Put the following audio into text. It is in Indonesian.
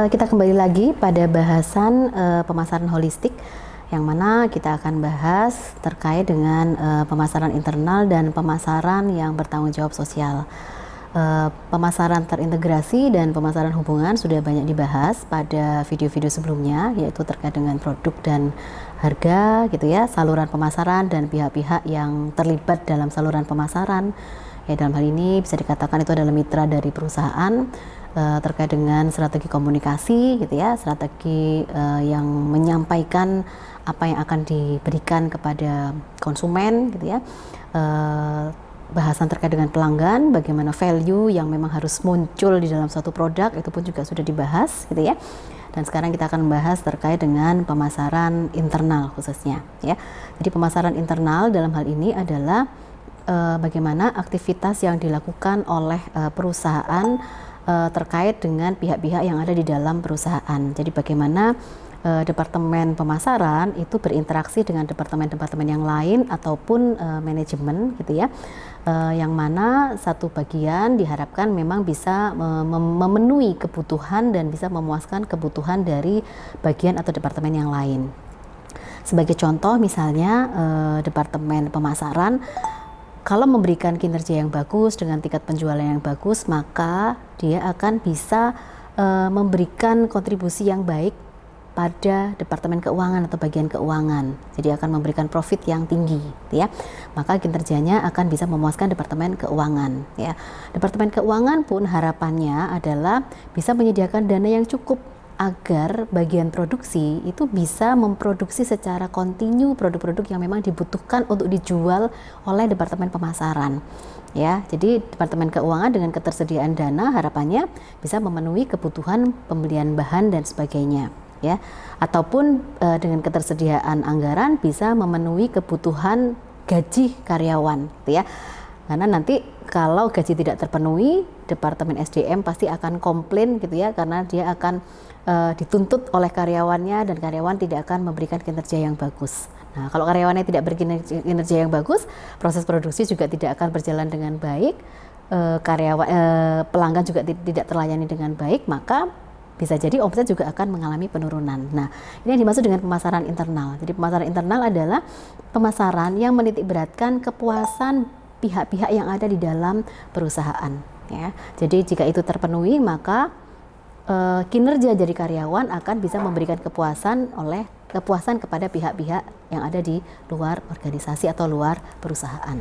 Kita kembali lagi pada bahasan pemasaran holistik, yang mana kita akan bahas terkait dengan pemasaran internal dan pemasaran yang bertanggung jawab sosial. Pemasaran terintegrasi dan pemasaran hubungan sudah banyak dibahas pada video-video sebelumnya, yaitu terkait dengan produk dan harga gitu ya, saluran pemasaran dan pihak-pihak yang terlibat dalam saluran pemasaran. Ya, dalam hal ini bisa dikatakan itu adalah mitra dari perusahaan, terkait dengan strategi komunikasi gitu ya, strategi yang menyampaikan apa yang akan diberikan kepada konsumen gitu ya, bahasan terkait dengan pelanggan, bagaimana value yang memang harus muncul di dalam suatu produk, itu pun juga sudah dibahas gitu ya. Dan sekarang kita akan membahas terkait dengan pemasaran internal khususnya ya. Jadi pemasaran internal dalam hal ini adalah bagaimana aktivitas yang dilakukan oleh perusahaan terkait dengan pihak-pihak yang ada di dalam perusahaan. Jadi bagaimana departemen pemasaran itu berinteraksi dengan departemen-departemen yang lain ataupun manajemen gitu ya, yang mana satu bagian diharapkan memang bisa memenuhi kebutuhan dan bisa memuaskan kebutuhan dari bagian atau departemen yang lain. Sebagai contoh misalnya departemen pemasaran kalau memberikan kinerja yang bagus dengan tingkat penjualan yang bagus, maka dia akan bisa memberikan kontribusi yang baik pada departemen keuangan atau bagian keuangan. Jadi akan memberikan profit yang tinggi, ya. Maka kinerjanya akan bisa memuaskan departemen keuangan, ya. Departemen keuangan pun harapannya adalah bisa menyediakan dana yang cukup agar bagian produksi itu bisa memproduksi secara kontinu produk-produk yang memang dibutuhkan untuk dijual oleh departemen pemasaran. Ya, jadi departemen keuangan dengan ketersediaan dana harapannya bisa memenuhi kebutuhan pembelian bahan dan sebagainya, ya. Ataupun dengan ketersediaan anggaran bisa memenuhi kebutuhan gaji karyawan, gitu ya. Karena nanti kalau gaji tidak terpenuhi, departemen SDM pasti akan komplain gitu ya, karena dia akan dituntut oleh karyawannya dan karyawan tidak akan memberikan kinerja yang bagus. Nah, kalau karyawannya tidak berkinerja yang bagus, proses produksi juga tidak akan berjalan dengan baik, pelanggan juga tidak terlayani dengan baik, maka bisa jadi omset juga akan mengalami penurunan. Nah, ini yang dimaksud dengan pemasaran internal. Jadi pemasaran internal adalah pemasaran yang menitikberatkan kepuasan pihak-pihak yang ada di dalam perusahaan. Ya. Jadi jika itu terpenuhi, maka kinerja dari karyawan akan bisa memberikan kepuasan kepada pihak-pihak yang ada di luar organisasi atau luar perusahaan.